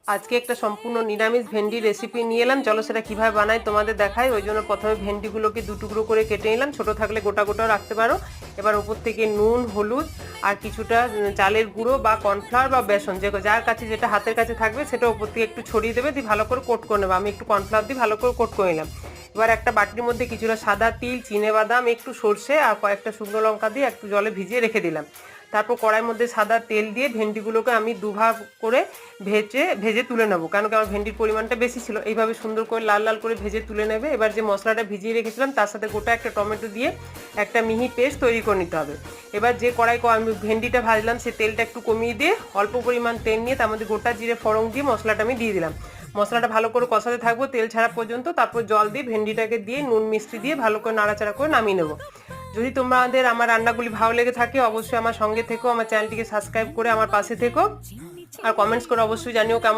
আজকে একটা সম্পূর্ণ নিরামিষ ভেন্ডি রেসিপি নিয়ে এলাম। চলো সেটা কিভাবে বানাই তোমাদের দেখাই। ওই জন্য প্রথমে ভেন্ডিগুলোকে দু টুকরো করে কেটে নিলাম, ছোট থাকলে গোটা গোটাও রাখতে পারো। এবার ওপর থেকে নুন, হলুদ আর কিছুটা চালের গুঁড়ো বা কর্নফ্লাওয়ার বা বেসন, যে যার কাছে যেটা হাতের কাছে থাকবে সেটা ওপর থেকে একটু ছড়িয়ে দেবে, দিয়ে ভালো করে কোট করে নেবে। আমি একটু কর্নফ্লাওয়ার দিয়ে ভালো করে কোট করে নিলাম। এবার একটা বাটির মধ্যে কিছুটা সাদা তিল, চিনেবাদাম, একটু সর্ষে আর কয়েকটা শুকনো লঙ্কা দিয়ে একটু জলে ভিজিয়ে রেখে দিলাম। তারপর কড়াইয়ের মধ্যে সাদা তেল দিয়ে ভেন্ডিগুলোকে আমি দুভাগ করে ভেজে তুলে নেবো, কেন কি আমার ভেন্ডির পরিমাণটা বেশি ছিল। এইভাবে সুন্দর করে লাল লাল করে ভেজে তুলে নেবে। এবার যে মশলাটা ভিজিয়ে রেখেছিলাম তার সাথে গোটা একটা টমেটো দিয়ে একটা মিহি পেস্ট তৈরি করে নিতে হবে। এবার যে কড়াই আমি ভেন্ডিটা ভাজলাম সে তেলটা একটু কমিয়ে দিয়ে অল্প পরিমাণ তেল নিয়ে তার মধ্যে গোটা জিরে ফোড়ন দিয়ে মশলাটা আমি দিয়ে দিলাম। মশলাটা ভালো করে কষাতে থাকবো তেল ছাড়া পর্যন্ত। তারপর জল দিয়ে ভেন্ডিটাকে দিয়ে নুন মিষ্টি দিয়ে ভালো করে নাড়াচাড়া করে নামিয়ে নেবো। যদি তোমাদের আমার রান্নাগুলি ভালো লেগে থাকে অবশ্যই আমার সঙ্গে থেকো, আমার চ্যানেলটিকে সাবস্ক্রাইব করে আমার পাশে থেকো আর কমেন্টস করে অবশ্যই জানিও কেমন